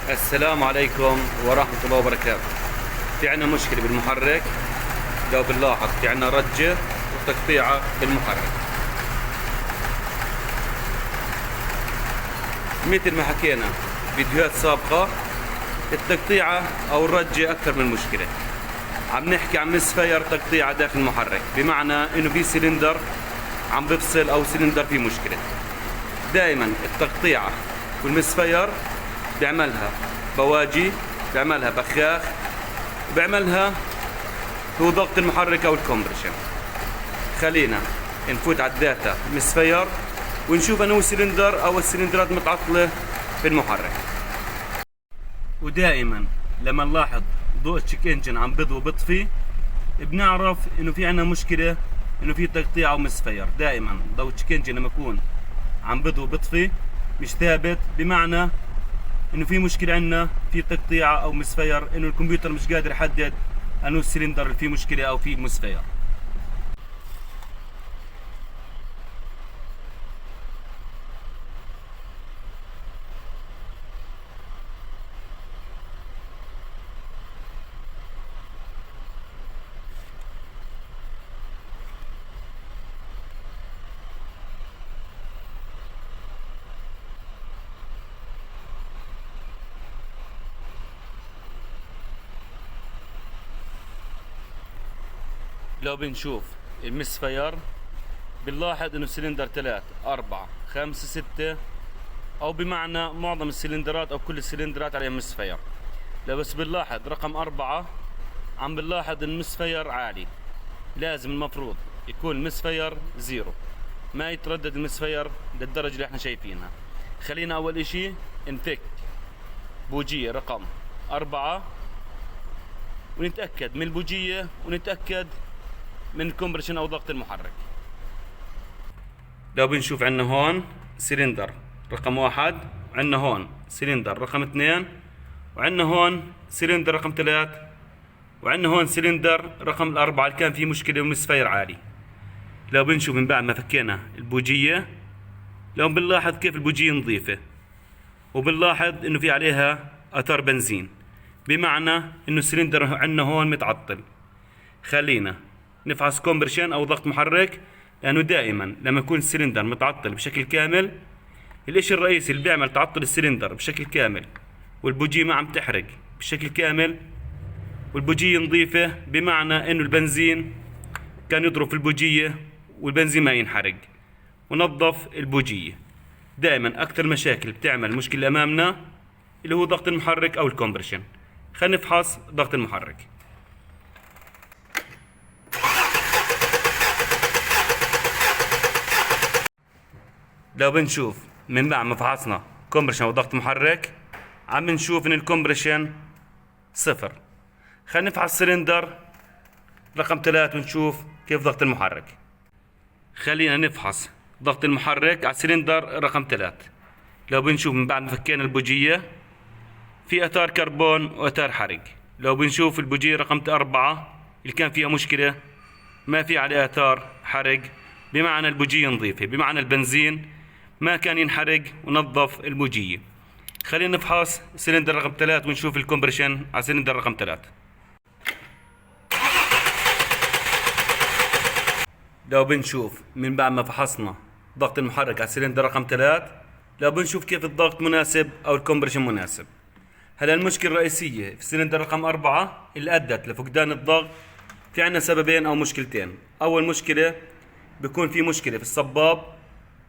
السلام عليكم ورحمة الله وبركاته. في عنا مشكلة بالمحرك. لو بنلاحظ في عنا رجة وتقطيعة بالمحرك، مثل ما حكينا فيديوهات سابقة. التقطيعة أو الرجة أكثر من مشكلة. عم نحكي عن مسفير تقطيعة داخل المحرك، بمعنى إنه في سلندر عم بفصل أو سلندر فيه مشكلة. دائما التقطيعة والمسفير بيعملها بواجي، بيعملها بخاخ، بيعملها هو ضغط المحرك او الكومبريشن. خلينا نفوت على الداتا مسفير ونشوف انه سلندر او السلندرات متعطلة في المحرك. ودائما لما نلاحظ ضوء التشيك انجن عم بضوي بطفي، بنعرف انه في عنا مشكلة، انه في تقطيع او مسفير. دائما ضوء التشيك انجن لما يكون عم بضوي بطفي مش ثابت، بمعنى انه في مشكله عندنا في تقطيع او مسفير، انه الكمبيوتر مش قادر يحدد انه السلندر اللي فيه مشكله او فيه مسفير. لو بنشوف المسفير بنلاحظ انه سلندر 3 4 5 6، او بمعنى معظم السلندرات او كل السلندرات عليها مسفير. لو بس بنلاحظ رقم 4 عم بنلاحظ المسفير عالي. لازم المفروض يكون المسفير زيرو، ما يتردد المسفير للدرجة اللي احنا شايفينها. خلينا اول اشي نفك بوجية رقم 4 ونتأكد من البوجية ونتأكد من الكومبريشن او ضغط المحرك. لو بنشوف عندنا هون سلندر رقم 1، وعندنا هون سلندر رقم 2، وعندنا هون سلندر رقم 3، وعندنا هون سلندر رقم 4 اللي كان فيه مشكلة ومسفير عالي. لو بنشوف من بعد ما فكينا البوجية، لو بنلاحظ كيف البوجية نظيفة، وبنلاحظ انه في عليها اثار بنزين، بمعنى انه السلندر عندنا هون متعطل. خلينا نفحص كومبريشن او ضغط محرك، لانه دائما لما يكون السلندر متعطل بشكل كامل، الاشي الرئيسي اللي بيعمل تعطل السلندر بشكل كامل والبوجيه ما عم تحرق بشكل كامل والبوجيه نظيفة، بمعنى انه البنزين كان يضرب في البوجيه والبنزين ما ينحرق. ونظف البوجيه. دائما اكثر مشاكل بتعمل مشكلة امامنا اللي هو ضغط المحرك او الكومبريشن. خلينا نفحص ضغط المحرك. لو بنشوف من بعد ما فحصنا كومبريشن وضغط محرك، عم نشوف ان الكومبريشن صفر. خلينا نفحص سلندر رقم 3 ونشوف كيف ضغط المحرك. خلينا نفحص ضغط المحرك على سلندر رقم 3. لو بنشوف من بعد ما فكينا البوجية في اثار كربون واثار حرق. لو بنشوف البوجية رقم 4 اللي كان فيها مشكلة ما في عليها اثار حرق، بمعنى البوجية نظيفة، بمعنى البنزين ما كان ينحرق ونظف البوجية. خلينا نفحص سلندر رقم 3 ونشوف الكومبريشن على سلندر رقم 3. لو بنشوف من بعد ما فحصنا ضغط المحرك على سلندر رقم 3، لو بنشوف كيف الضغط مناسب او الكومبريشن مناسب. هلا المشكلة الرئيسية في سلندر رقم 4 اللي ادت لفقدان الضغط، في عنا سببين او مشكلتين. اول مشكلة بيكون في مشكلة في الصباب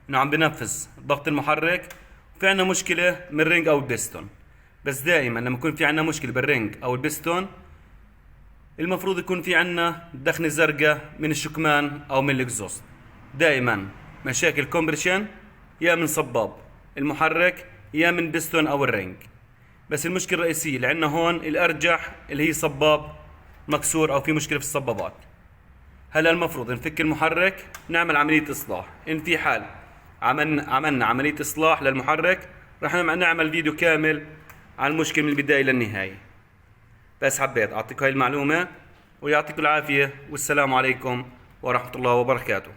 انه عم بنفذ ضغط المحرك، وفي عنا مشكلة من الرينج او البستون. بس دائما لما يكون في عنا مشكلة بالرينج او البستون، المفروض يكون في عنا دخنة زرقاء من الشكمان او من الاكزوست. دائما مشاكل كومبريشن يا من صباب المحرك يا من بستون او الرينج. بس المشكلة الرئيسية اللي عندنا هون الارجح اللي هي صباب مكسور او في مشكلة في الصبابات. هلا المفروض نفك المحرك، نعمل عملية اصلاح. ان في حال عملنا عملية اصلاح للمحرك، راح نعمل فيديو كامل عن المشكلة من البداية للنهاية. بس حبيت اعطيكم هاي المعلومة، ويعطيكم العافية، والسلام عليكم ورحمة الله وبركاته.